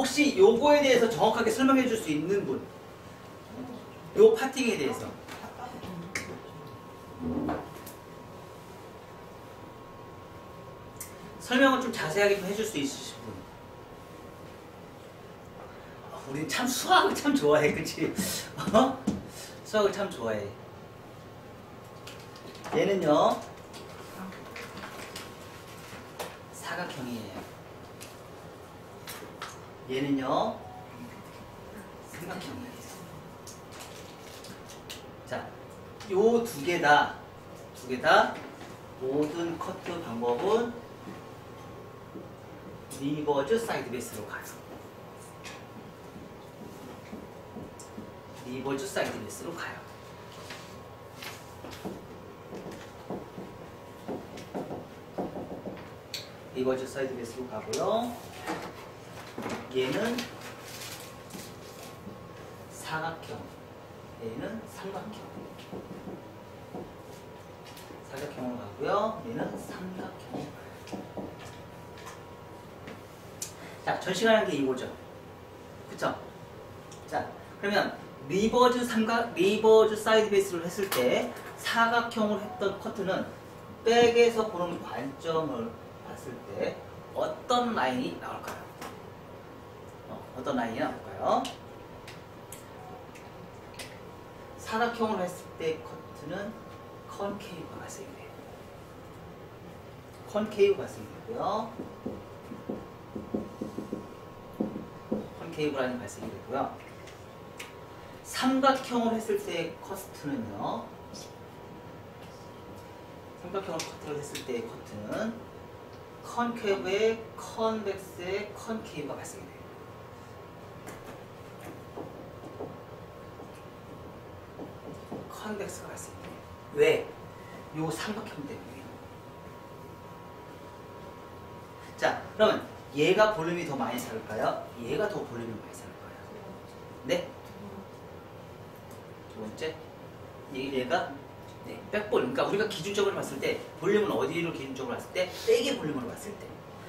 혹시 요거에 대해서 정확하게 설명해 줄 수 있는 분? 요 파팅에 대해서. 설명을 좀 자세하게 좀 해줄 수 있으신 분? 우리 참 수학을 참 좋아해, 그치? 수학을 참 좋아해. 얘는요, 사각형이에요. 얘는요, 삼각형이에요. 자, 요 두 개 다 모든 커트 방법은 리버즈 사이드 베이스로 가요. 리버즈 사이드 베이스로 가요. 리버즈 사이드 베이스로 가고요. 얘는 사각형, 얘는 삼각형. 사각형으로 가고요. 얘는 삼각형. 자, 전시관한 게 이거죠. 그쵸? 자, 그러면 리버즈 사이드 베이스를 했을 때 사각형을 했던 커트는 백에서 보는 관점을 봤을 때 어떤 라인이 나올까요? 어떤 라인이 나올까요? 사각형을 했을 때 커트는 컨케이브가 발생이 돼요. 컨케이브 발생이 되고요. 컨케이브 라인이 발생이 되고요. 삼각형을 했을 때 커트는요. 삼각형을 커트를 했을 때의 커트는 컨케이브에 컨벡스에 컨케이브가 발생이 돼요. 컨벡스가 발생이 돼요. 왜? 요 삼각형 때문에. 자, 그러면 얘가 볼륨이 더 많이 살까요? 얘가 더 볼륨이 많이 살까요? 네? 두 번째, 얘가 네, 백볼륨. 그러니까 우리가 기준적으로 봤을 때 볼륨은 어디로 기준적으로 봤을 때? 백의 볼륨으로 봤을 때.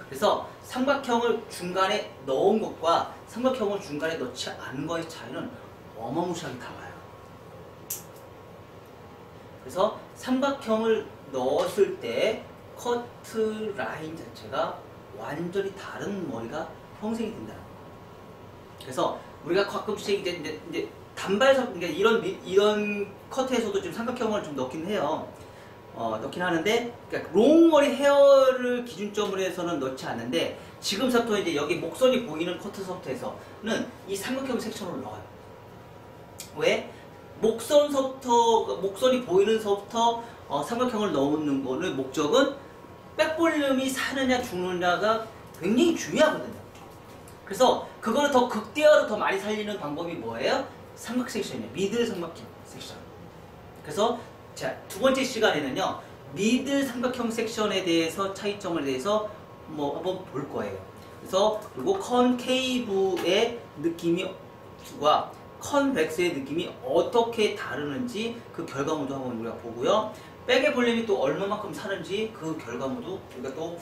그래서 삼각형을 중간에 넣은 것과 삼각형을 중간에 넣지 않은 것의 차이는 어마무시하게 달라요. 그래서 삼각형을 넣었을 때 커트 라인 자체가 완전히 다른 머리가 형성이 된다는 거예요. 그래서 우리가 가끔씩 이제 단발석, 그러니까 이런 커트에서도 지금 삼각형을 좀 넣긴 해요. 넣긴 하는데, 그러니까 롱머리 헤어를 기준점으로 해서는 넣지 않는데, 지금부터 이제 여기 목선이 보이는 커트서부터에서는 이 삼각형 섹션을 넣어요. 왜? 목선이 보이는서부터 삼각형을 넣는 거는 목적은 백볼륨이 사느냐 죽느냐가 굉장히 중요하거든요. 그래서 그거를 더 극대화로 더 많이 살리는 방법이 뭐예요? 삼각 섹션이에요. 미들 삼각형 섹션. 그래서 자, 두 번째 시간에는요, 미들 삼각형 섹션에 대해서 차이점에 대해서 뭐 한번 볼 거예요. 그래서 그리고 컨케이브의 느낌과 컨벡스의 느낌이 어떻게 다르는지 그 결과물도 한번 우리가 보고요. 백의 볼륨이 또 얼마만큼 사는지 그 결과물도 우리가 또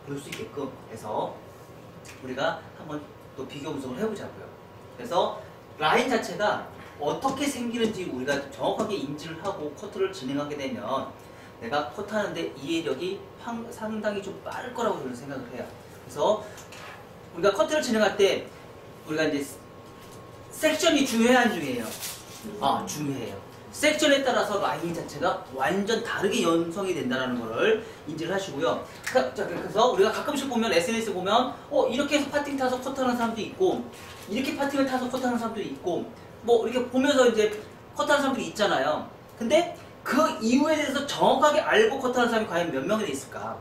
볼 수 있게끔 해서 우리가 한번 또 비교 분석을 해보자고요. 그래서 라인 자체가 어떻게 생기는지 우리가 정확하게 인지를 하고 커트를 진행하게 되면 내가 커트하는데 이해력이 상당히 좀 빠를 거라고 저는 생각을 해요. 그래서 우리가 커트를 진행할 때 우리가 이제 섹션이 중요해요, 안 중요해요? 중요해요. 섹션에 따라서 라인 자체가 완전 다르게 연성이 된다는 것을 인지를 하시고요. 그래서 우리가 가끔씩 보면 SNS 보면 이렇게 해서 파팅 타서 커트하는 사람도 있고 이렇게 파팅을 타서 커트하는 사람도 있고 뭐 이렇게 보면서 이제 커트하는 사람들이 있잖아요. 근데 그 이유에 대해서 정확하게 알고 커트하는 사람이 과연 몇 명이 있을까?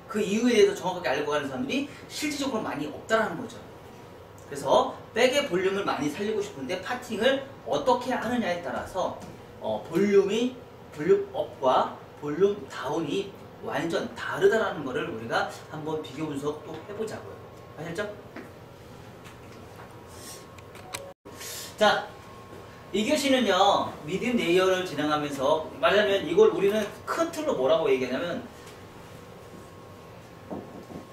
그 이유에 대해서 정확하게 알고 가는 사람들이 실질적으로 많이 없다라는 거죠. 그래서 백의 볼륨을 많이 살리고 싶은데 파팅을 어떻게 하느냐에 따라서 볼륨 업과 볼륨 다운이 완전 다르다라는 것을 우리가 한번 비교 분석 또 해보자고요. 아셨죠? 자, 이 교시는요, 미디움 레이어를 진행하면서 말하자면 이걸 우리는 큰 틀로 뭐라고 얘기하냐면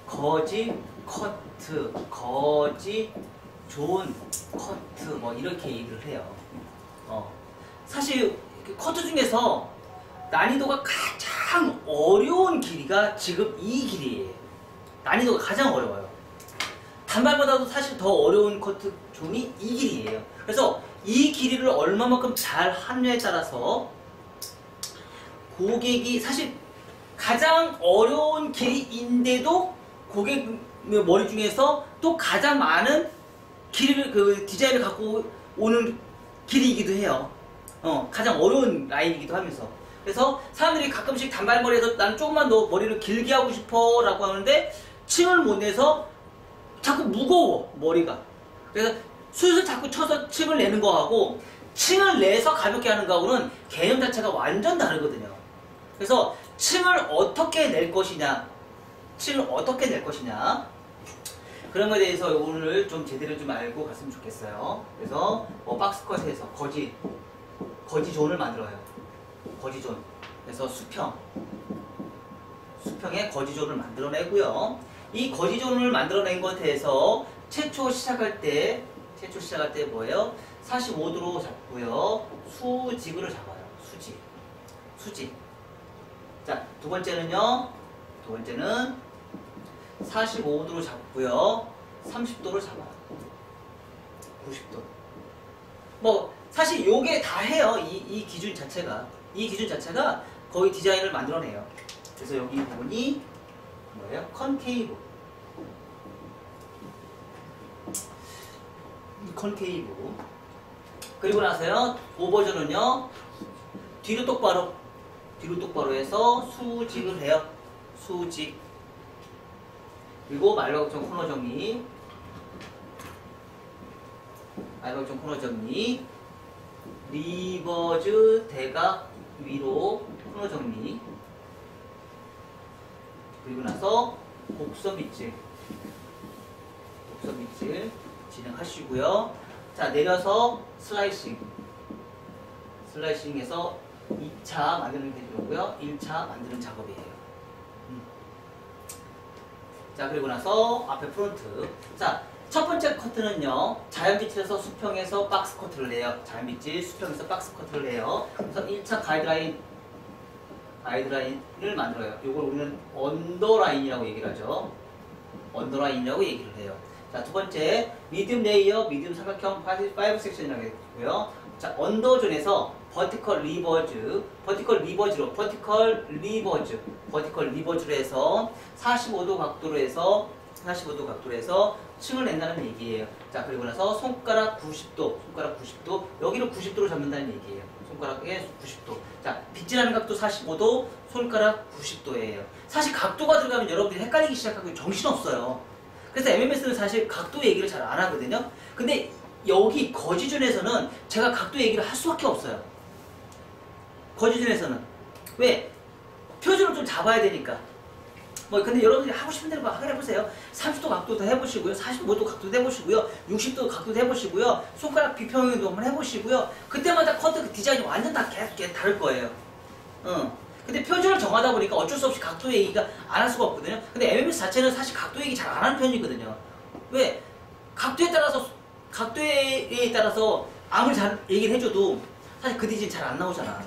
거지 커트, 거지, 존, 커트 뭐 이렇게 얘기를 해요. 사실 커트 중에서 난이도가 가장 어려운 길이가 지금 이 길이에요. 난이도가 가장 어려워요. 단발보다도 사실 더 어려운 커트 존이 이 길이에요. 그래서 이 길이를 얼마만큼 잘 하느냐에 따라서 고객이 사실 가장 어려운 길이인데도 고객 머리 중에서 또 가장 많은 길이를 그 디자인을 갖고 오는 길이이기도 해요. 가장 어려운 라인이기도 하면서. 그래서 사람들이 가끔씩 단발머리에서 난 조금만 더 머리를 길게 하고 싶어 라고 하는데 층을 못 내서 자꾸 무거워 머리가. 그래서 슬슬 자꾸 쳐서 층을 내는 거하고 층을 내서 가볍게 하는 거하고는 개념 자체가 완전 다르거든요. 그래서 층을 어떻게 낼 것이냐, 층을 어떻게 낼 것이냐, 그런 거에 대해서 오늘 좀 제대로 좀 알고 갔으면 좋겠어요. 그래서 뭐 박스컷에서 거지존을 만들어요. 거지존. 그래서 수평에 거지존을 만들어내고요. 이 거지존을 만들어낸 것에 대해서 최초 시작할 때 뭐예요? 45도로 잡고요. 수직으로 잡아요. 수직. 자, 두 번째는 45도로 잡고요. 30도로 잡아요. 90도. 뭐 사실 요게 다 해요. 이 기준 자체가 거의 디자인을 만들어내요. 그래서 여기 부분이 뭐예요? 컨케이브. 그리고 나서요. 5버전은요. 뒤로 똑바로 해서 수직을 해요. 수직. 그리고 말각정 코너 정리. 리버즈 대각 위로 코너 정리. 그리고 나서 곡선 밑질 진행하시고요. 자, 내려서 슬라이싱해서 2차 만드는 게 되고요. 1차 만드는 작업이에요. 자, 그리고 나서 앞에 프론트. 자, 첫 번째 커트는요. 자연빛에서 수평에서 박스 커트를 해요. 자연빛 수평에서 박스 커트를 해요. 그래서 1차 가이드라인을 만들어요. 이걸 우리는 언더라인이라고 얘기를 하죠. 언더라인이라고 얘기를 해요. 자, 두 번째 미디움 레이어, 미디움 삼각형 5 섹션이라고 했고요. 자, 언더존에서 버티컬 리버즈로 해서 45도 각도로 해서 층을 낸다는 얘기예요. 자, 그리고 나서 손가락 90도, 여기를 90도로 잡는다는 얘기예요. 손가락에 90도. 자, 빗질하는 각도 45도, 손가락 90도예요. 사실 각도가 들어가면 여러분들이 헷갈리기 시작하고 정신없어요. 그래서 MMS는 사실 각도 얘기를 잘 안 하거든요. 근데 여기 거지존에서는 제가 각도 얘기를 할 수밖에 없어요. 거지존에서는. 왜? 표준을 좀 잡아야 되니까. 뭐 근데 여러분들이 하고 싶은 대로 해보세요. 30도 각도도 해보시고요. 45도 각도도 해보시고요. 60도 각도도 해보시고요. 손가락 비평도 한번 해보시고요. 그때마다 커트 디자인이 완전 다 계속 다를 거예요. 근데 표준을 정하다 보니까 어쩔 수 없이 각도 얘기가 안 할 수가 없거든요. 근데 MMS 자체는 사실 각도 얘기 잘 안 하는 편이거든요. 왜? 각도에 따라서 아무리 잘 얘기를 해줘도 사실 그 디자인 잘 안 나오잖아.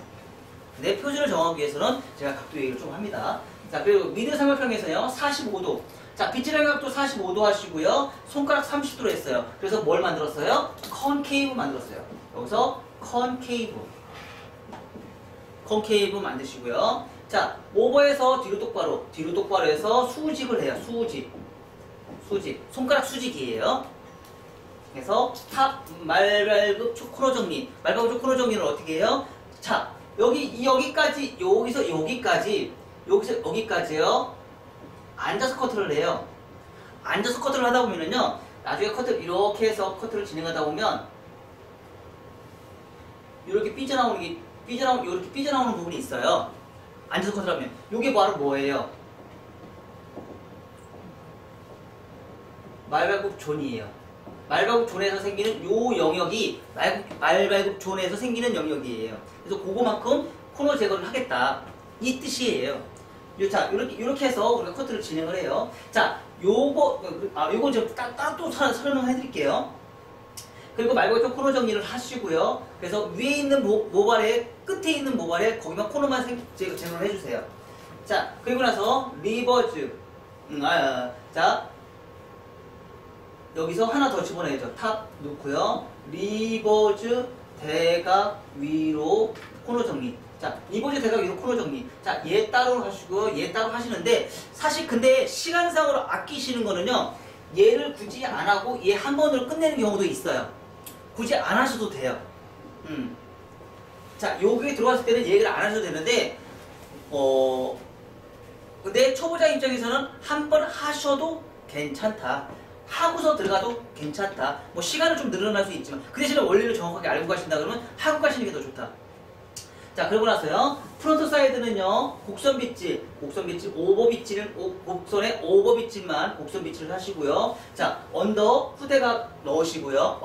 근데 표준을 정하기 위해서는 제가 각도 얘기를 좀 합니다. 자, 그리고 미드 삼각형에서요. 45도. 자, 빗질하는 각도 45도 하시고요. 손가락 30도로 했어요. 그래서 뭘 만들었어요? 컨케이브 만들었어요. 여기서 컨케이브 만드시고요. 자, 오버에서 뒤로 똑바로 해서 수직을 해요. 수직. 손가락 수직이에요. 그래서 탑 말발굽 코너 정리. 말발굽 코너 정리를 어떻게 해요? 자, 여기서 여기까지요. 앉아서 커트를 해요. 앉아서 커트를 하다 보면은요. 나중에 이렇게 해서 커트를 진행하다 보면 이렇게 삐져나오는 부분이 있어요. 앉아서 커트를 하면. 이게 바로 뭐예요? 말발굽 존이에요. 말발굽 존에서 생기는 요 영역이 말발굽 존에서 생기는 영역이에요. 그래서 그거만큼 코너 제거를 하겠다. 이 뜻이에요. 자, 이렇게 해서 우리가 커트를 진행을 해요. 자, 요거 좀 따로 설명해 드릴게요. 그리고 말고 코너 정리를 하시고요. 그래서 위에 있는 모발에, 끝에 있는 모발에 거기만 코너만 제거를 해주세요. 자, 그리고 나서 리버즈. 자, 여기서 하나 더 집어내야죠. 탑 놓고요. 리버즈 대각 위로 코너 정리. 자, 리버즈 대각 위로 코너 정리. 자, 얘 따로 하시고 얘 따로 하시는데, 사실 근데 시간상으로 아끼시는 거는요, 얘를 굳이 안 하고 얘 한 번으로 끝내는 경우도 있어요. 굳이 안 하셔도 돼요. 자, 여기 들어왔을 때는 얘기를 안 하셔도 되는데, 근데 초보자 입장에서는 한 번 하셔도 괜찮다. 하고서 들어가도 괜찮다. 뭐 시간은 좀 늘어날 수 있지만 그 대신에 원리를 정확하게 알고 가신다 그러면 하고 가시는 게 더 좋다. 자, 그러고 나서요, 프론트 사이드는요, 곡선 빗질, 오버 빗질은 곡선에 오버 빗질만 곡선 빗질을 하시고요. 자, 언더 후대각 넣으시고요.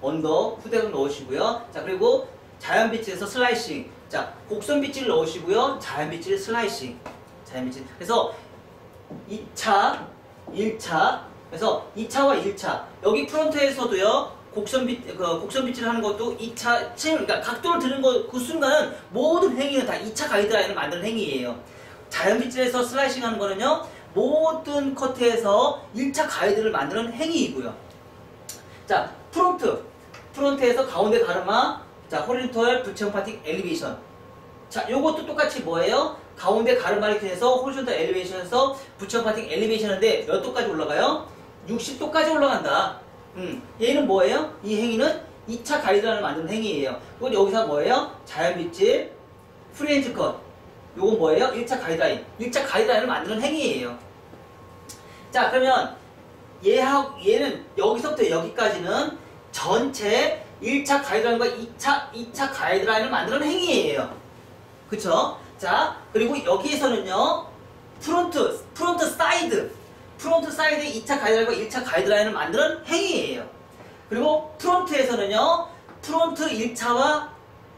언더 후대각 넣으시고요. 자, 그리고 자연 빗질에서 슬라이싱. 자, 곡선 빗질 넣으시고요. 자연 빗질 슬라이싱. 자연 빗질. 그래서 2차, 1차. 그래서 2차와 1차. 여기 프론트에서도요, 곡선 빗질 하는 것도 2차, 그러니까 각도를 드는 그 순간은 모든 행위는 다 2차 가이드라인을 만드는 행위예요. 자연 빗질에서 슬라이싱 하는 거는요, 모든 커트에서 1차 가이드를 만드는 행위이고요. 자, 프론트에서 가운데 가르마, 자, 호리존털 부채형 파팅 엘리베이션. 자, 요것도 똑같이 뭐예요? 가운데 가르마를 해서 호리존털 엘리베이션에서 부채형 파팅 엘리베이션인데 몇 도까지 올라가요? 60도까지 올라간다. 얘는 뭐예요? 이 행위는 2차 가이드라인을 만드는 행위예요. 그리고 여기서 뭐예요? 자연 빗질, 프리엔즈 컷. 요건 뭐예요? 1차 가이드라인. 1차 가이드라인을 만드는 행위예요. 자, 그러면 얘는 여기서부터 여기까지는 전체 1차 가이드라인과 2차 가이드라인을 만드는 행위예요. 그쵸? 자, 그리고 여기에서는요, 프론트 사이드의 2차 가이드라인과 1차 가이드라인을 만드는 행위예요. 그리고 프론트에서는요, 프론트 1차와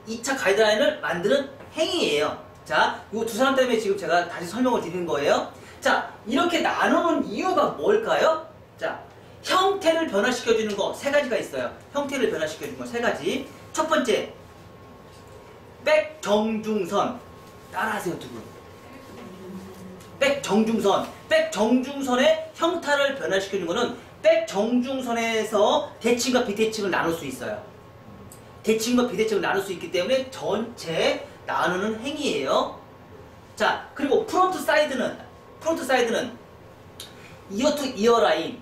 2차 가이드라인을 만드는 행위예요. 자, 이 두 사람 때문에 지금 제가 다시 설명을 드리는 거예요. 자, 이렇게 나누는 이유가 뭘까요? 자, 형태를 변화시켜주는 거 세 가지가 있어요. 형태를 변화시켜주는 거 세 가지. 첫 번째, 백정중선. 따라하세요, 두 분. 백정중선의 형태를 변화시키는 거는 백정중선에서 대칭과 비대칭을 나눌 수 있어요. 대칭과 비대칭을 나눌 수 있기 때문에 전체 나누는 행위예요. 자, 그리고 프론트 사이드는 이어 투 이어 라인.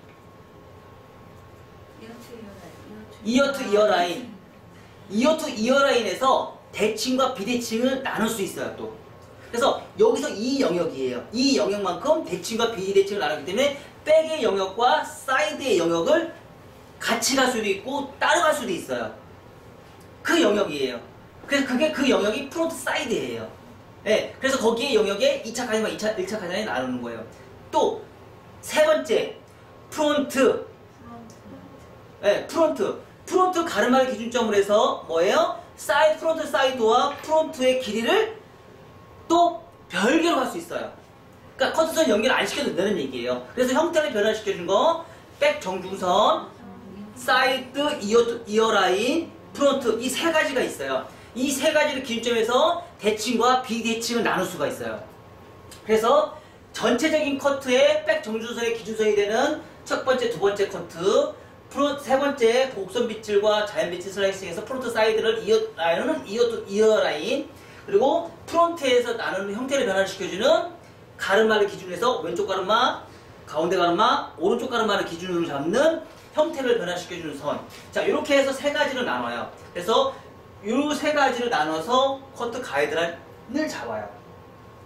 이어 투 이어 라인에서 대칭과 비대칭을 나눌 수 있어요, 또. 그래서 여기서 이 영역이에요. 이 영역만큼 대칭과 비대칭을 나누기 때문에 백의 영역과 사이드의 영역을 같이 갈 수도 있고 따라갈 수도 있어요. 그 영역이에요. 그래서 그 영역이 프론트 사이드예요. 네, 그래서 거기에 영역에 2차 가이드와 1차 가이드를 나누는 거예요. 또 세 번째, 프론트. 네, 프론트 가르마를 기준점으로 해서 뭐예요? 프론트 사이드와 프론트의 길이를 또 별개로 할 수 있어요. 그러니까 커트선 연결 안 시켜도 되는 얘기예요. 그래서 형태를 변화시켜준 거, 백 정중선, 사이드 이어 라인, 프론트, 이 세 가지가 있어요. 이 세 가지를 기준점에서 대칭과 비대칭을 나눌 수가 있어요. 그래서 전체적인 커트의 백 정중선의 기준선이 되는 첫 번째, 두 번째 커트, 세 번째 곡선 빗질과 자연 빗질 슬라이싱에서 프론트 사이드를 이어 라인, 그리고 프론트에서 나누는 형태를 변화시켜주는 가르마를 기준으로 해서 왼쪽 가르마, 가운데 가르마, 오른쪽 가르마를 기준으로 잡는 형태를 변화시켜주는 선. 자, 이렇게 해서 세 가지를 나눠요. 그래서 이 세 가지를 나눠서 커트 가이드라인을 잡아요.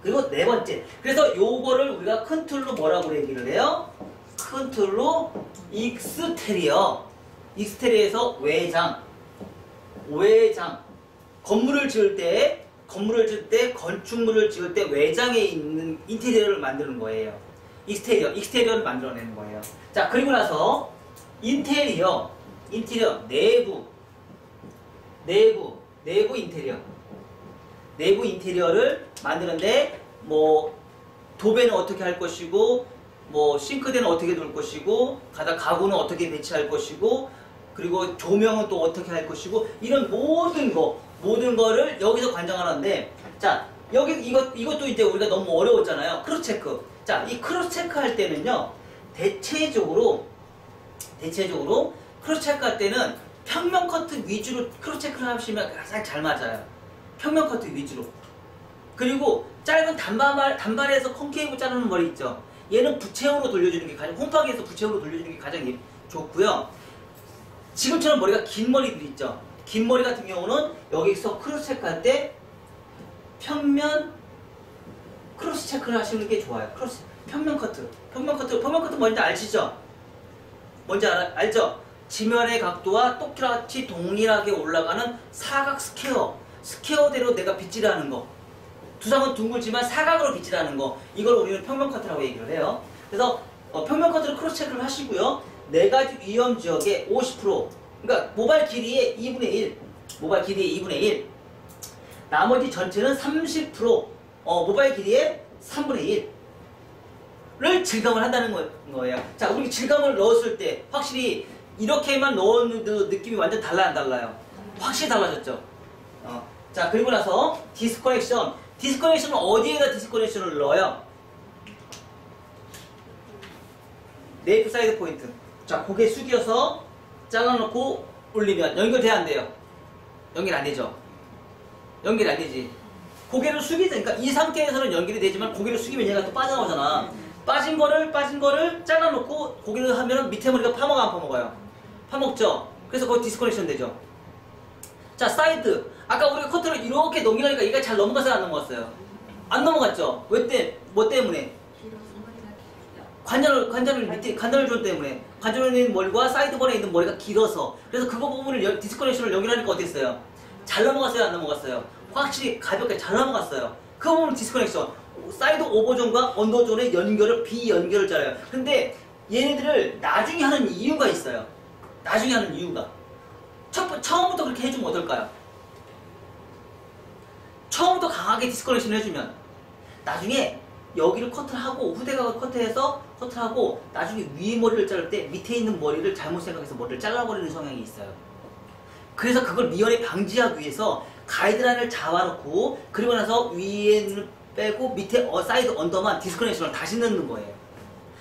그리고 네 번째. 그래서 요거를 우리가 큰 틀로 뭐라고 얘기를 해요? 큰 틀로 익스테리어. 익스테리어에서 외장. 건물을 지을 때, 건축물을 지을 때 외장에 있는 인테리어를 만드는 거예요. 익스테리어를 만들어내는 거예요. 자, 그리고 나서 인테리어, 내부 인테리어를 만드는데, 뭐 도배는 어떻게 할 것이고, 뭐 싱크대는 어떻게 놓을 것이고 가구는 어떻게 배치할 것이고 그리고 조명은 또 어떻게 할 것이고 이런 모든 거를 여기서 관장하는데 자 여기 이것도 이제 우리가 너무 어려웠잖아요. 크로스 체크. 자 이 크로스 체크 할 때는요 대체적으로 크로스 체크 할 때는 평면 커트 위주로 크로스 체크를 하시면 가장 잘 맞아요. 평면 커트 위주로. 그리고 짧은 단발에서 콘케이브 자르는 머리 있죠. 얘는 부채형으로 돌려주는 게 가장 홈파기에서 부채형으로 돌려주는 게 가장 좋고요. 지금처럼 머리가 긴 머리들 있죠. 긴 머리 같은 경우는 여기서 크로스 체크할 때 평면 크로스 체크를 하시는 게 좋아요. 평면 커트 뭔지 아시죠? 뭔지 알죠? 지면의 각도와 똑같이 동일하게 올라가는 사각 스퀘어대로 내가 빗질하는 거. 두상은 둥글지만 사각으로 빗질하는 거. 이걸 우리는 평면 커트라고 얘기를 해요. 그래서 평면 커트로 크로스 체크를 하시고요. 네 가지 위험 지역의 50%, 그러니까 모발 길이의 2분의 1, 나머지 전체는 30%, 모발 길이의 3분의 1를 질감을 한다는 거예요. 자, 우리 질감을 넣었을 때 확실히 이렇게만 넣었는데도 느낌이 완전 안 달라요? 확실히 달라졌죠. 자, 그리고 나서 디스커넥션은 어디에다 디스커넥션을 넣어요? 네이프 사이드 포인트. 자, 고개 숙여서 잘라놓고 올리면 연결돼야 안 돼요? 연결 안 되죠? 연결 안 되지. 고개를 그러니까 이 상태에서는 연결이 되지만 고개를 숙이면 얘가 또 빠져나오잖아. 빠진 거를 잘라놓고 고개를 하면 밑에 머리가 파먹어 안 파먹어요? 파먹죠? 그래서 거기 디스커넥션 되죠. 자, 사이드. 아까 우리가 커트를 이렇게 넘기려니까 얘가 잘 넘어갔어요? 안 넘어갔어요? 안 넘어갔죠? 뭐 때문에? 관절을 줄 때문에. 관절에 있는 머리와 사이드본에 있는 머리가 길어서. 그래서 그거 부분을 디스커넥션을 연결하니까 어땠어요? 잘 넘어갔어요? 안 넘어갔어요? 확실히 가볍게 잘 넘어갔어요. 그 부분 디스커넥션. 사이드 오버존과 언더존의 비연결을 잘해요. 근데 얘네들을 나중에 하는 이유가 있어요. 처음부터 그렇게 해주면 어떨까요? 처음부터 강하게 디스커넥션을 해주면 나중에 여기를 커트하고 후대각을 커트하고 나중에 위에 머리를 자를 때 밑에 있는 머리를 잘못 생각해서 머리를 잘라버리는 성향이 있어요. 그래서 그걸 미연에 방지하기 위해서 가이드라인을 잡아놓고 그리고 나서 위에는 빼고 밑에 사이드 언더만 디스커넥션을 다시 넣는 거예요.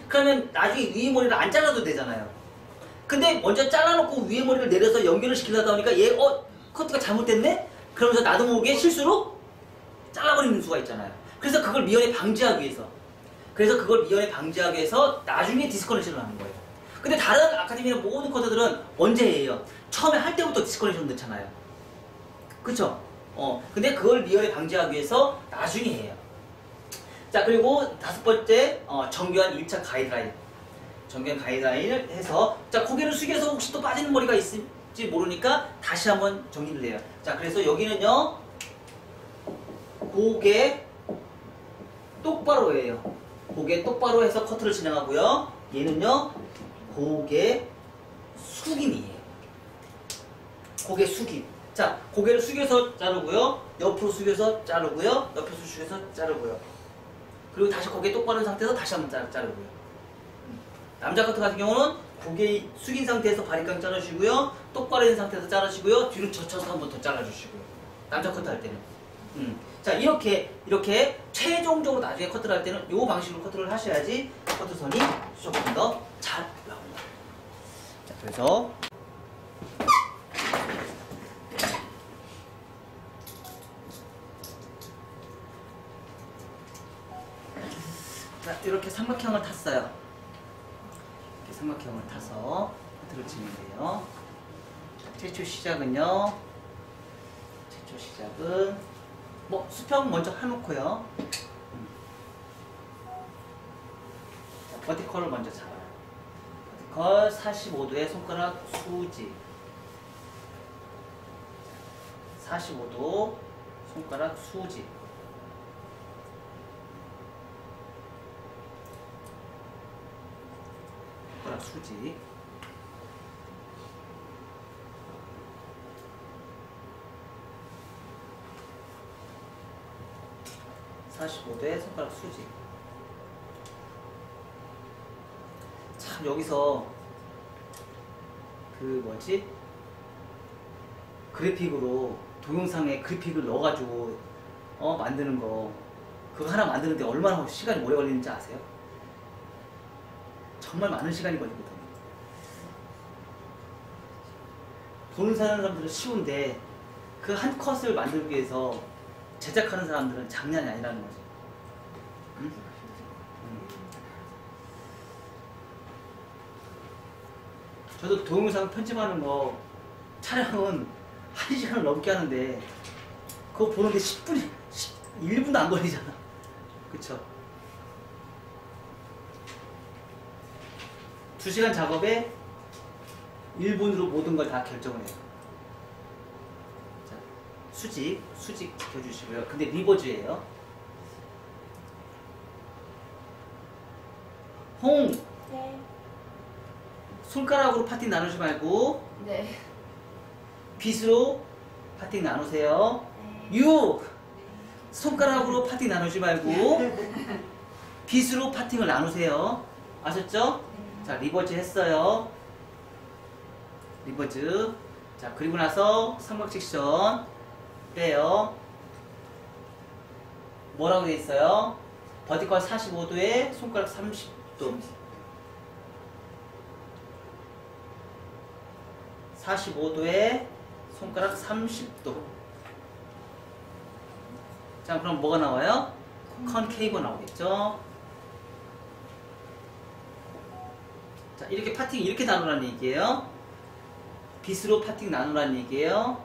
그러면 나중에 위에 머리를 안 잘라도 되잖아요. 근데 먼저 잘라놓고 위에 머리를 내려서 연결을 시키려다 보니까 얘 커트가 잘못됐네? 그러면서 나도 모르게 실수로 잘라버리는 수가 있잖아요. 그래서 그걸 미연에 방지하기 위해서 나중에 디스커넥션을 하는 거예요. 근데 다른 아카데미의 모든 커터들은 언제 해요? 처음에 할 때부터 디스커넥션 넣잖아요. 그쵸? 근데 그걸 미연에 방지하기 위해서 나중에 해요. 자, 그리고 다섯 번째, 정교한 1차 가이드라인. 정교한 가이드라인을 해서, 자, 고개를 숙여서 혹시 또 빠지는 머리가 있을지 모르니까 다시 한번 정리를 해요. 자, 그래서 여기는요, 고개 똑바로예요. 고개 똑바로 해서 커트를 진행하고요. 얘는요, 고개 숙임이에요. 고개 숙임. 자, 고개를 숙여서 자르고요. 옆으로 숙여서 자르고요. 옆으로 숙여서 자르고요. 그리고 다시 고개 똑바로 한 상태에서 다시 한번 자르고요. 남자 커트 같은 경우는 고개 숙인 상태에서 바리깡 자르시고요. 똑바로 있는 상태에서 자르시고요. 뒤로 젖혀서 한 번 더 잘라주시고요. 남자 커트 할 때는. 자, 이렇게 최종적으로 나중에 커트를 할 때는 이 방식으로 커트를 하셔야지 커트선이 조금 더 잘 나옵니다. 자, 그래서 자, 이렇게 삼각형을 탔어요. 이렇게 삼각형을 타서 커트를 치면 돼요. 자, 최초 시작은 뭐 수평 먼저 해놓고요. 자, 버티컬을 먼저 잡아요. 버티컬 45도의 손가락 수직. 45도 손가락 수직. 손가락 수직. 45도의 손가락 수직. 참 여기서 그 뭐지? 그래픽으로 동영상에 그래픽을 넣어가지고 만드는 거 그거 하나 만드는데 얼마나 시간이 오래 걸리는지 아세요? 정말 많은 시간이 걸리거든요. 돈 사는 사람들은 쉬운데 그 한 컷을 만들기 위해서 제작하는 사람들은 장난이 아니라는 거죠. 응? 저도 동영상 편집하는 거 촬영은 1시간을 넘게 하는데 그거 보는데 1분도 안 걸리잖아. 그쵸? 2시간 작업에 1분으로 모든 걸 다 결정을 해요. 자, 수직 지켜주시고요. 근데 리버즈예요. 홍! 네. 손가락으로 파팅 나누지 말고 네. 빗으로 파팅 나누세요. 네. 유! 손가락으로 파팅 나누지 말고 빗으로 파팅을 나누세요. 아셨죠? 네. 자, 리버즈 했어요. 리버즈. 자, 그리고 나서 삼각 섹션 빼요. 뭐라고 돼 있어요? 버티컬 45도에 손가락 30도. 45도에 손가락 30도. 자, 그럼 뭐가 나와요? 컨케이브 나오겠죠? 자, 이렇게 파팅 이렇게 나누라는 얘기예요. 빗으로 파팅 나누라는 얘기예요.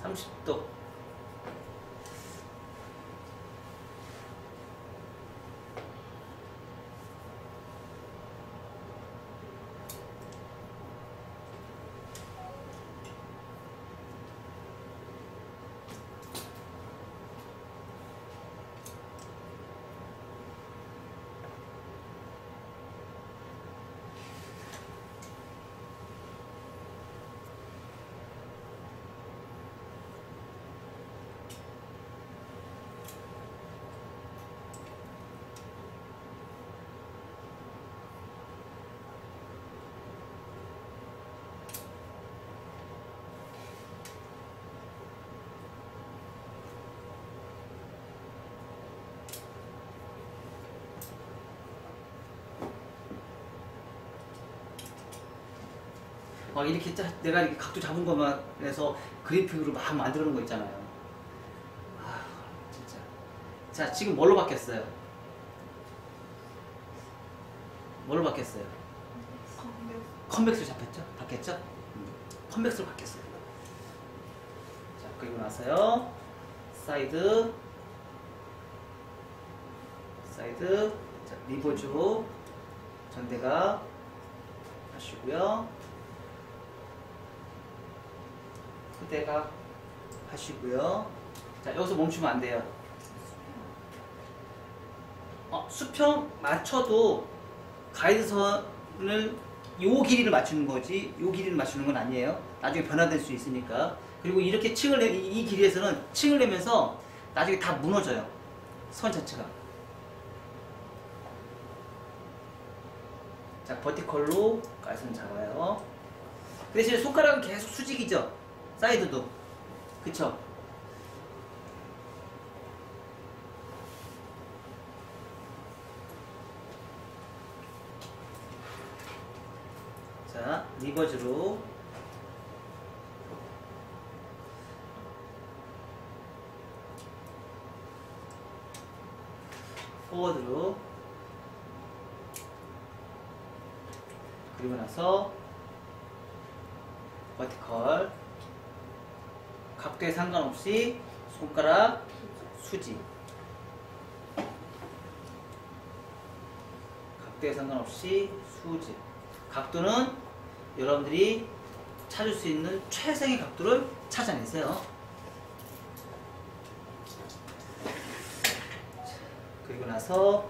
30도. 막 이렇게 내가 이렇게 각도 잡은 것만 해서 그래픽으로 막 만들어 놓은 거 있잖아요. 아, 진짜. 자, 지금 뭘로 바뀌었어요? 뭘로 바뀌었어요? 컨벡스로 잡혔죠? 바뀌었죠? 컨벡스로 바뀌었어요. 자, 그리고 나서요. 사이드. 자, 리버즈로 전대가 하시고요. 후대가 하시고요. 자, 여기서 멈추면 안 돼요. 수평 맞춰도 가이드선을 요 길이를 맞추는 거지 요 길이를 맞추는 건 아니에요. 나중에 변화될 수 있으니까. 그리고 이렇게 층을 이 길이에서는 층을 내면서 나중에 다 무너져요. 선 자체가. 자, 버티컬로 가이드선 잡아요. 그 대신에 손가락은 계속 수직이죠. 사이드도. 그쵸? 자, 리버즈로 포워드로 그리고 나서 버티컬 각도에 상관없이 손가락 수직 각도에 상관없이 수직 각도는 여러분들이 찾을 수 있는 최상의 각도를 찾아내세요. 그리고 나서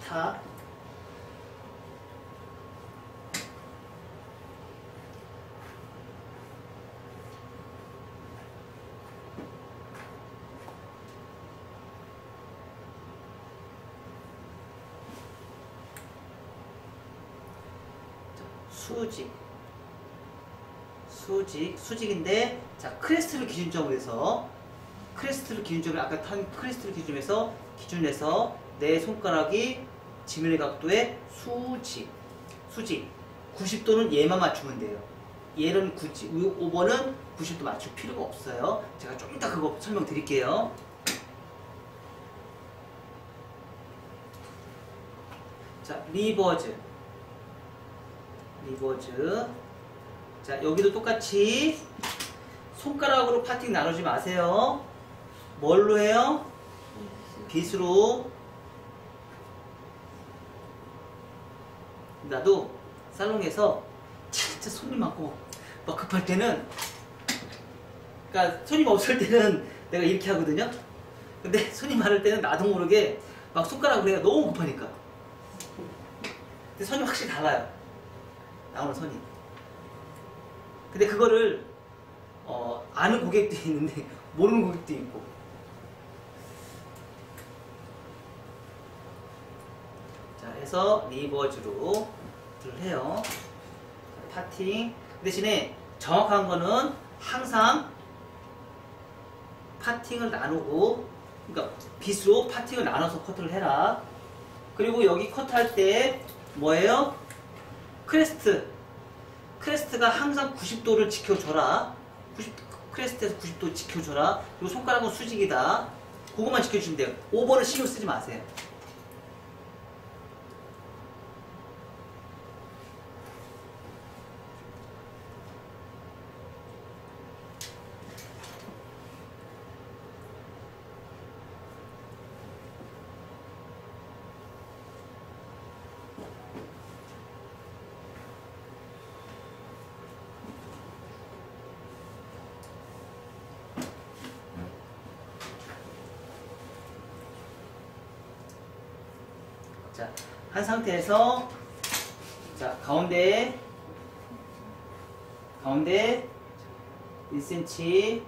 타 수직인데, 자, 크레스트를 기준점으로 해서, 아까 탄 크레스트를 기준해서 내 손가락이 지면의 각도의 수직 90도는 얘만 맞추면 돼요. 얘는 5번은 90도 맞출 필요가 없어요. 제가 좀 이따 그거 설명드릴게요. 자, 리버즈. 자, 여기도 똑같이 손가락으로 파팅 나누지 마세요. 뭘로 해요? 빗으로. 나도 살롱에서 진짜 손님 많고 막 급할 때는, 그러니까 손님 없을 때는 내가 이렇게 하거든요. 근데 손님 많을 때는 나도 모르게 막 손가락으로 해요. 너무 급하니까. 근데 손님 확실히 달라요. 나오는 손님. 근데 그거를 아는 고객도 있는데 모르는 고객도 있고. 자, 해서 리버즈로 해요. 파팅. 대신에 정확한 거는 항상 파팅을 나누고, 그러니까 빗으로 파팅을 나눠서 커트를 해라. 그리고 여기 커트할 때 뭐예요? 크레스트가 항상 90도를 지켜줘라. 크레스트에서 90도 지켜줘라. 그리고 손가락은 수직이다. 그것만 지켜주시면 돼요. 5번은 신경 쓰지 마세요. 자, 한 상태에서, 자, 가운데 1cm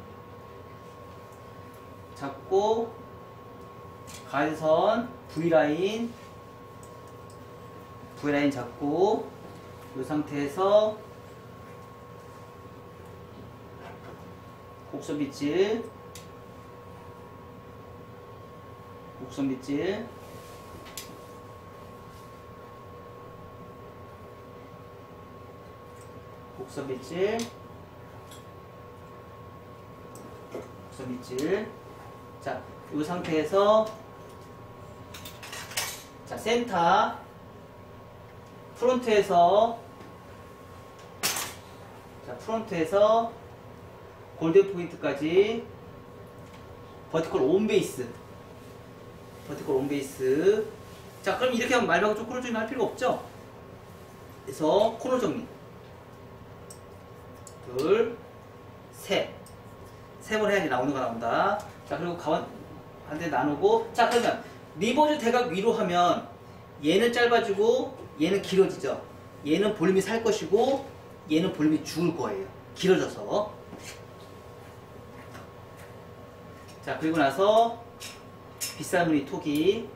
잡고, 가해선 V라인 잡고, 이 상태에서 곡선 빗질 자, 이 상태에서, 자, 센터 프론트에서 골든 포인트까지 버티컬 온베이스. 자, 그럼 이렇게 하면 말하고 좀 코너 정리 할 필요가 없죠? 그래서 코너 정리 둘, 셋. 세 번 해야지 나오는 거 나온다. 자, 그리고 가운데 나누고. 자, 그러면 리버즈 대각 위로 하면 얘는 짧아지고 얘는 길어지죠. 얘는 볼륨이 살 것이고 얘는 볼륨이 죽을 거예요. 길어져서. 자, 그리고 나서 빗사무늬 토기.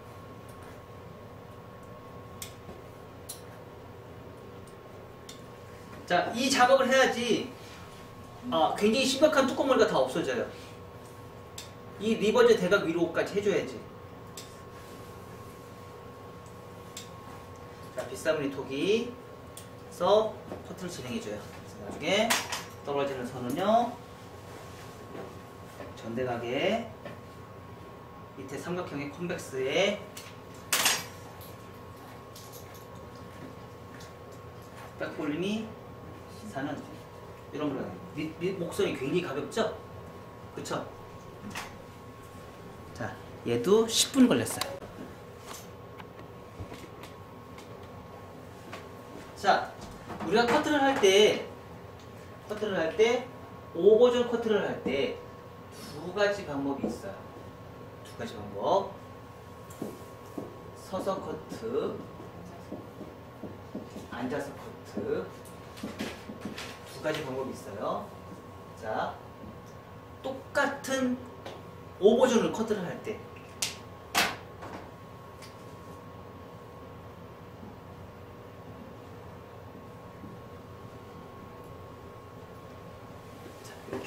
자, 이 작업을 해야지 굉장히 심각한 뚜껑머리가 다 없어져요. 이 리버즈 대각 위로까지 해줘야지. 자, 빗사무늬 토기에서 커트를 진행해줘요. 그래서 나중에 떨어지는 선은요, 전대각에 밑에 삼각형의 컨벡스에 백볼륨이 사는 이런 모양. 목선이 굉장히 가볍죠? 그쵸? 자, 얘도 10분 걸렸어요. 자, 우리가 커트를 할 때 오버존 커트를 할 때 두 가지 방법이 있어요. 두 가지 방법. 서서 커트, 앉아서 커트. 두 가지 방법이 있어요. 자, 똑같은 오버존을 커트를 할 때,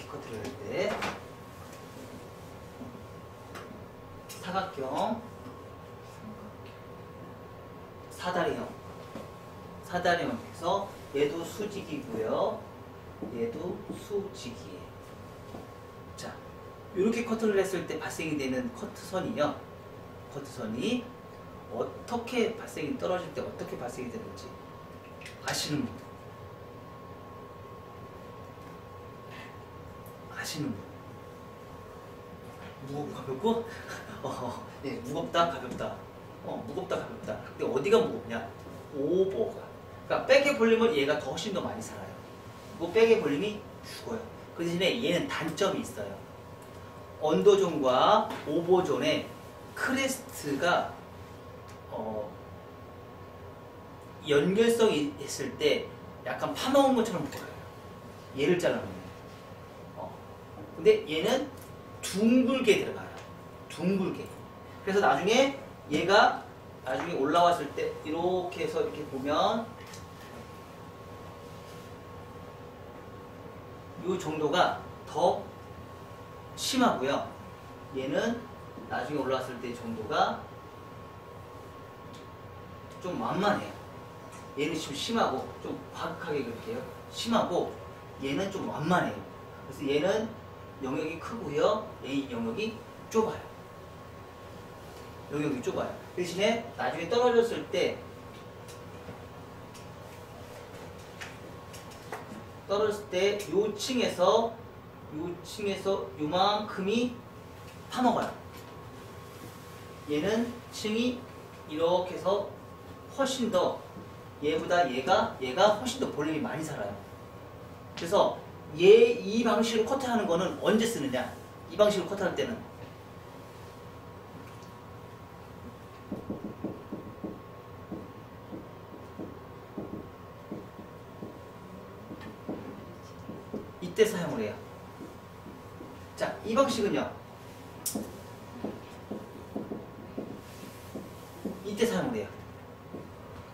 이렇게 커트를 할 때 사각형, 사다리형에서 얘도 수직이고요. 얘도 수직이에요. 자, 이렇게 커트를 했을 때 발생이 되는 커트선이요. 커트선이 어떻게 발생이 떨어질 때 어떻게 발생이 되는지 아시는 분? 아시는 분? 무겁고 가볍고? 예, 무겁다 가볍다. 무겁다 가볍다. 근데 어디가 무겁냐? 오버가. 그러니까 백의 볼륨은 얘가 더 훨씬 더 많이 살아요. 그리고 백의 볼륨이 죽어요. 그 대신에 얘는 단점이 있어요. 언더존과 오버존의 크레스트가 연결성이 있을 때 약간 파놓은 것처럼 보여요. 얘를 잘라놓으면. 근데 얘는 둥글게 들어가요. 둥글게. 그래서 나중에 얘가 나중에 올라왔을 때 이렇게 해서 이렇게 보면 이 정도가 더 심하고요. 얘는 나중에 올라왔을 때 정도가 좀 완만해요. 얘는 좀 심하고 좀 과격하게 그럴게요. 심하고 얘는 좀 완만해요. 그래서 얘는 영역이 크고요. 얘 영역이 좁아요. 영역이 좁아요. 대신에 나중에 떨어졌을 때 요 층에서 요만큼이 파먹어요. 얘는 층이 이렇게 해서 훨씬 더 얘보다 얘가 훨씬 더 볼륨이 많이 살아요. 그래서 이 방식으로 커트하는 거는 언제 쓰느냐? 이 방식으로 커트할 때는 이때 사용을 해요. 자, 이 방식은요. 이때 사용을 해요.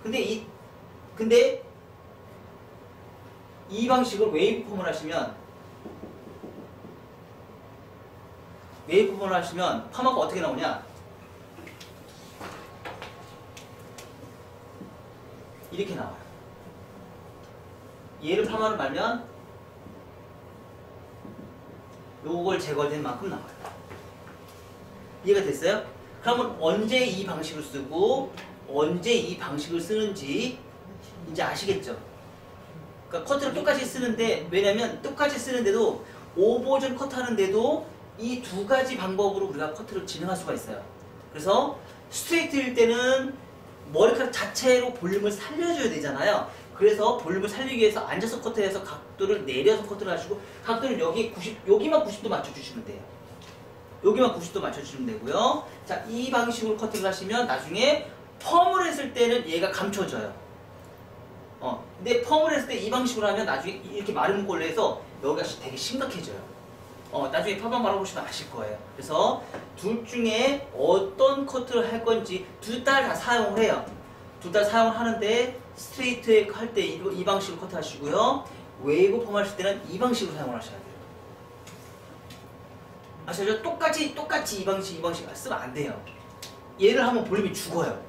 근데 이 방식을 웨이브폼을 하시면 파마가 어떻게 나오냐? 이렇게 나와요. 얘를 파마를 말면 요걸 제거된 만큼 나와요. 이해가 됐어요? 그러면 언제 이 방식을 쓰고 언제 이 방식을 쓰는지 이제 아시겠죠? 그러니까 커트를 똑같이 쓰는데, 왜냐면 똑같이 쓰는데도 오버존 커트 하는데도 이 두 가지 방법으로 우리가 커트를 진행할 수가 있어요. 그래서 스트레이트일 때는 머리카락 자체로 볼륨을 살려줘야 되잖아요. 그래서 볼륨을 살리기 위해서 앉아서 커트해서 각도를 내려서 커트를 하시고, 각도는 여기만 90도 맞춰주시면 돼요. 여기만 90도 맞춰주시면 되고요. 자, 이 방식으로 커트를 하시면 나중에 펌을 했을 때는 얘가 감춰져요. 근데 펌을 했을 때 이 방식으로 하면 나중에 이렇게 마른 걸로 해서 여기가 되게 심각해져요. 나중에 펌만 말아보시면 아실 거예요. 그래서 둘 중에 어떤 커트를 할 건지 둘 다 사용을 해요. 둘 다 사용을 하는데 스트레이트 할 때 이 방식으로 커트 하시고요. 웨이브 펌 하실 때는 이 방식으로 사용을 하셔야 돼요. 아시죠? 똑같이 이 방식 쓰면 안 돼요. 얘를 하면 볼륨이 죽어요.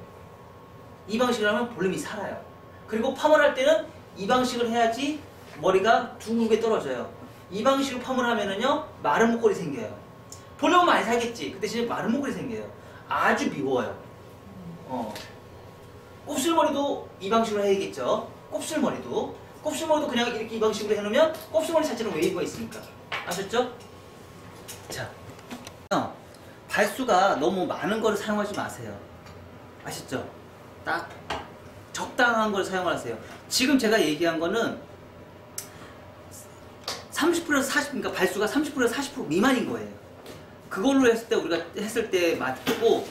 이 방식을 하면 볼륨이 살아요. 그리고 펌을 할 때는 이 방식을 해야지 머리가 둥글게 떨어져요. 이 방식으로 펌을 하면은요, 마른 목걸이 생겨요. 볼륨은 많이 살겠지. 그 대신에 마른 목걸이 생겨요. 아주 미워요. 곱슬머리도 이 방식으로 해야겠죠. 곱슬머리도 그냥 이렇게 이 방식으로 해놓으면 곱슬머리 자체는 웨이브가 있으니까. 아셨죠? 자, 발수가 너무 많은 거를 사용하지 마세요. 아셨죠? 딱 적당한 걸 사용하세요. 지금 제가 얘기한 거는 30%에서 40, 그러니까 발수가 30%에서 40% 미만인 거예요. 그걸로 했을 때 우리가 했을 때 맞고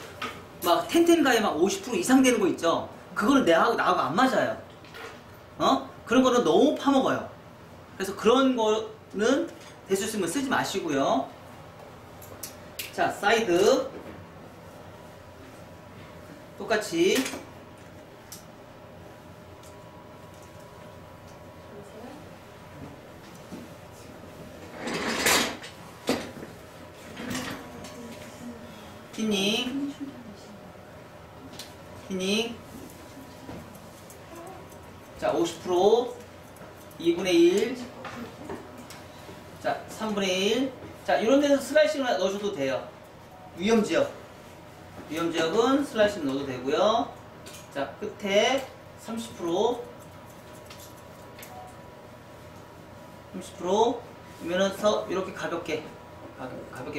막 텐텐가에 막 50% 이상 되는 거 있죠. 그거는 나하고 안 맞아요. 그런 거는 너무 파먹어요. 그래서 그런 거는 될 수 있으면 쓰지 마시고요. 자, 사이드 똑같이 티닝. 자, 50%, 2분의 1, 자, 3분의 1. 자, 이런 데서 슬라이싱을 넣어줘도 돼요. 위험지역. 위험지역은 슬라이싱 넣어도 되고요. 자, 끝에 30%, 30% 이면서 이렇게 가볍게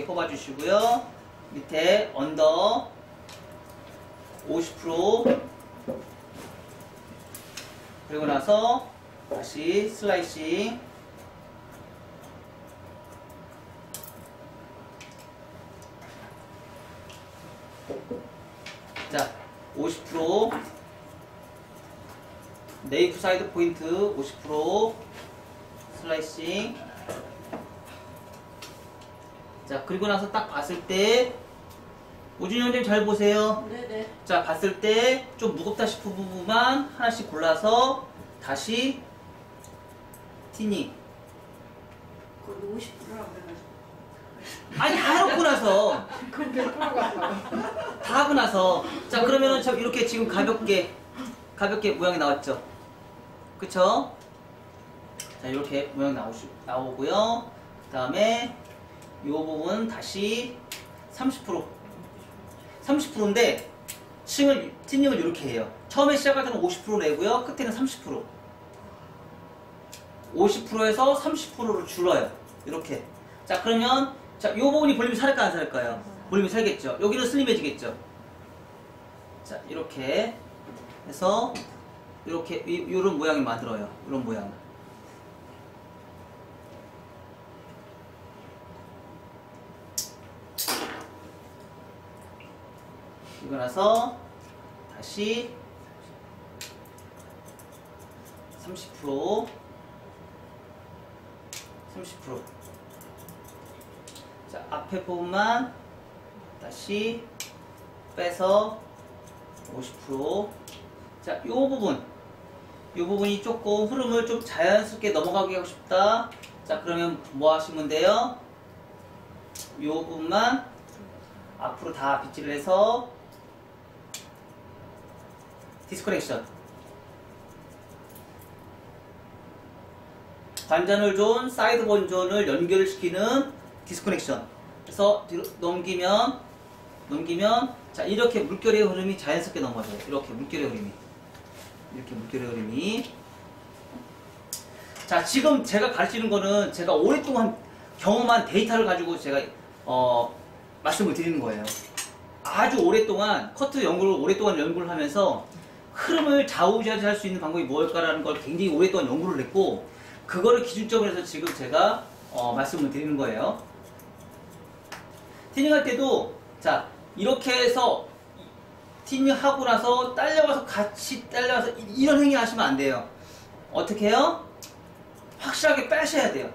뽑아주시고요. 밑에 언더 50%. 그리고 나서 다시 슬라이싱. 자, 50%. 네이프 사이드 포인트 50%. 슬라이싱. 자, 그리고 나서 딱 봤을 때 오준이 형님 잘 보세요. 네네. 자, 봤을 때 좀 무겁다 싶은 부분만 하나씩 골라서 다시 티닝. 거기 50%라고 그래가지고. 아니, 다 해놓고 나서 그건 100%가 다 하고 나서 자, 그러면은 저 이렇게 지금 가볍게 모양이 나왔죠. 그쵸? 자, 이렇게 모양 나오고요. 그 다음에 이 부분 다시 30%인데 티닝을 이렇게 해요. 처음에 시작할 때는 50% 내고요. 끝에는 30%. 50%에서 30%로 줄어요. 이렇게. 자, 그러면 자, 이 부분이 볼륨이 살까 안 살까요? 볼륨이 살겠죠. 여기는 슬림해지겠죠. 자, 이렇게 해서 이렇게 이런 모양을 만들어요. 이런 모양. 그리고 나서 다시 30%, 30%. 자, 앞에 부분만 다시 빼서 50%. 자, 이 부분이 조금 흐름을 좀 자연스럽게 넘어가게 하고 싶다. 자, 그러면 뭐 하시면 돼요? 이 부분만 앞으로 다 빗질을 해서 디스커넥션. 관자놀 존, 사이드 본존을 연결시키는 디스커넥션. 그래서 뒤로 넘기면 자, 이렇게 물결의 흐름이 자연스럽게 넘어져요. 이렇게 물결의 흐름이. 자, 지금 제가 가르치는 거는 제가 오랫동안 경험한 데이터를 가지고 제가 말씀을 드리는 거예요. 아주 오랫동안 커트 연구를 하면서 흐름을 좌우지할 수 있는 방법이 무엇일까라는 걸 굉장히 오랫동안 연구를 했고, 그거를 기준점으로 해서 지금 제가 말씀을 드리는 거예요. 티닝할 때도 자, 이렇게 해서 티닝하고 나서 같이 딸려와서 이런 행위 하시면 안 돼요. 어떻게 해요? 확실하게 빼셔야 돼요.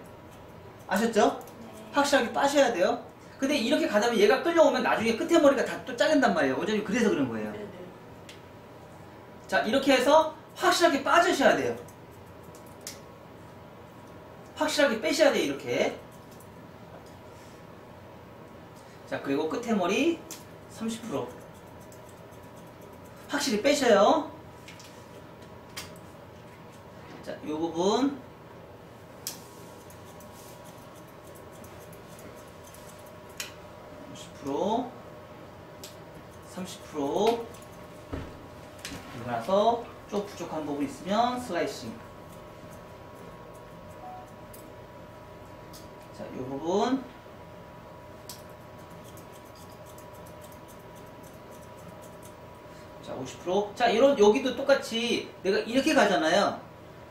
아셨죠? 확실하게 빠셔야 돼요. 근데 이렇게 가다 보면 얘가 끌려오면 나중에 끝에 머리가 다 또 잘린단 말이에요. 원장님 그래서 그런 거예요. 네네. 자, 이렇게 해서 확실하게 빠지셔야 돼요. 확실하게 빼셔야 돼요. 이렇게. 자, 그리고 끝에 머리 30% 확실히 빼셔요. 자, 이 부분 50%, 30%. 그러고 나서 좀 부족한 부분 있으면 슬라이싱. 자, 이 부분 자, 50%. 자, 여기도 똑같이 내가 이렇게 가잖아요.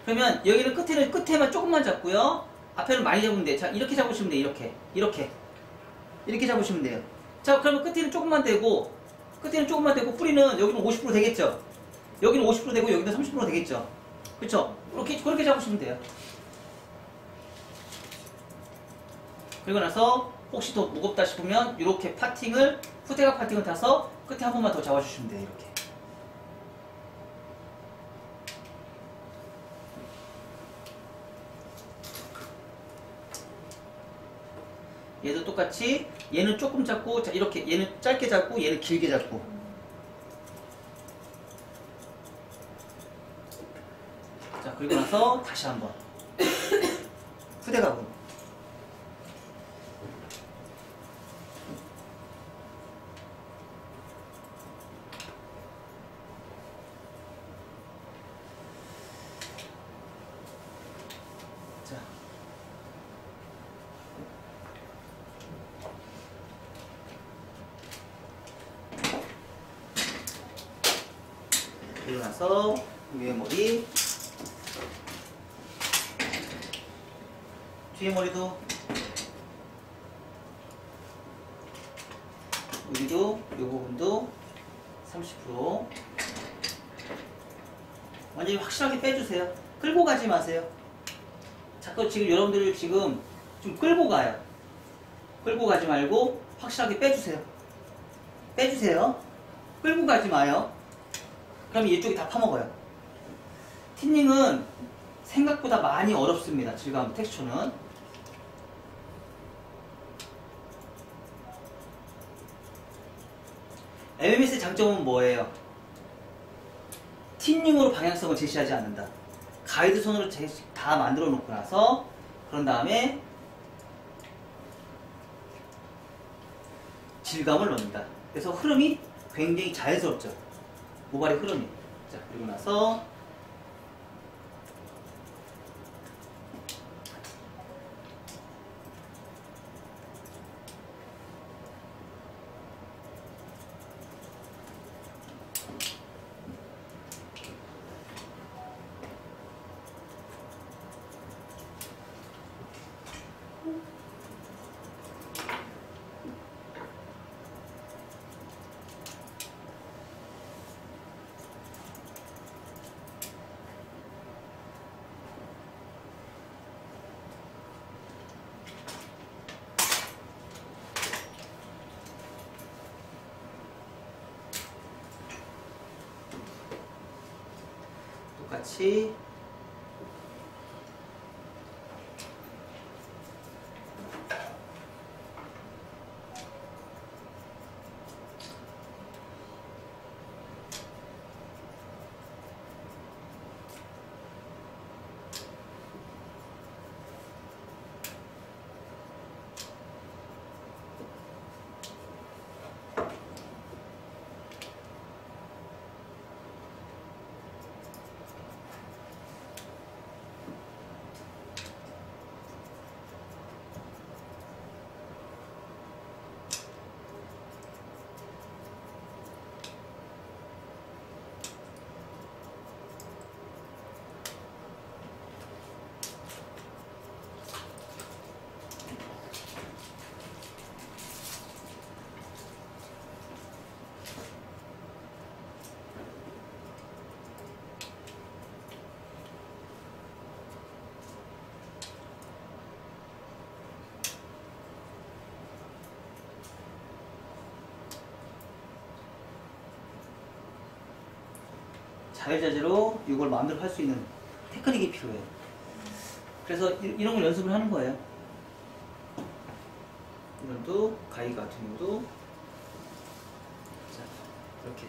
그러면 여기는 끝에만 조금만 잡고요. 앞에는 많이 잡으면 돼. 자, 이렇게 잡으시면 돼. 이렇게 잡으시면 돼요. 자, 그러면 끝에는 조금만 되고 뿌리는 여기는 50% 되겠죠. 여기는 50% 되고 여기는 30% 되겠죠. 그쵸? 그렇게 잡으시면 돼요. 그리고 나서 혹시 더 무겁다 싶으면 이렇게 후대각 파팅을 타서 끝에 한 번만 더 잡아주시면 돼요. 이렇게. 얘도 똑같이 얘는 조금 잡고, 자, 이렇게 얘는 짧게 잡고 얘는 길게 잡고. 자, 그리고 나서 다시 한번 후대가군. 자, 그리고 나서 위에 머리, 뒤에 머리도, 여기도 이 부분도 30% 완전히 확실하게 빼주세요. 끌고 가지 마세요. 자꾸 지금 여러분들 지금 좀 끌고 가요. 끌고 가지 말고 확실하게 빼주세요. 빼주세요. 끌고 가지 마요. 그럼 이쪽이 다 파먹어요. 틴닝은 생각보다 많이 어렵습니다. 질감, 텍스처는. MMS의 장점은 뭐예요? 틴닝으로 방향성을 제시하지 않는다. 가이드 손으로 다 만들어 놓고 나서 그런 다음에 질감을 넣는다. 그래서 흐름이 굉장히 자연스럽죠. 모발의 흐름이. 자, 그리고 나서 똑같이 자유자재로 이걸 마음대로 할 수 있는 테크닉이 필요해요. 그래서 이런 걸 연습을 하는 거예요. 이런도 가위 같은 경우도 자, 이렇게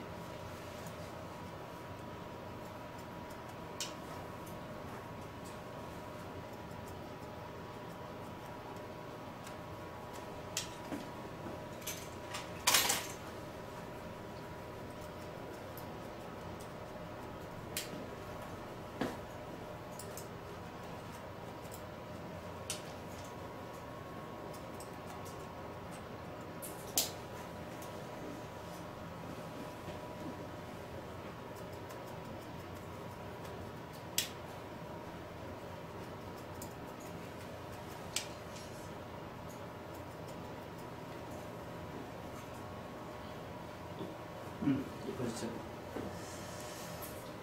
이거죠.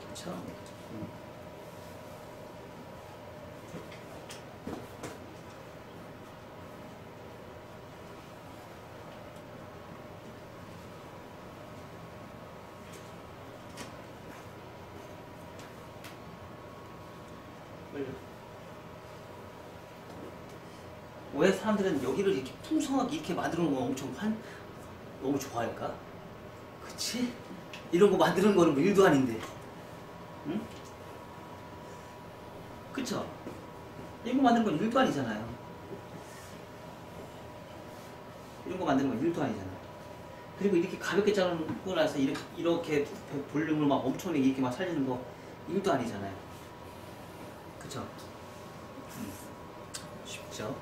그렇죠? 왜 사람들은 여기를 이렇게 풍성하게 이렇게 만드는 거 엄청 너무 좋아할까? 그치? 이런 거 만드는 거는 뭐 일도 아닌데. 응? 그쵸? 이런 거 만드는 건 일도 아니잖아요. 이런 거 만드는 건 일도 아니잖아요. 그리고 이렇게 가볍게 자르고 나서 이렇게 볼륨을 막 엄청나게 이렇게 막 살리는 거 일도 아니잖아요. 그쵸? 쉽죠?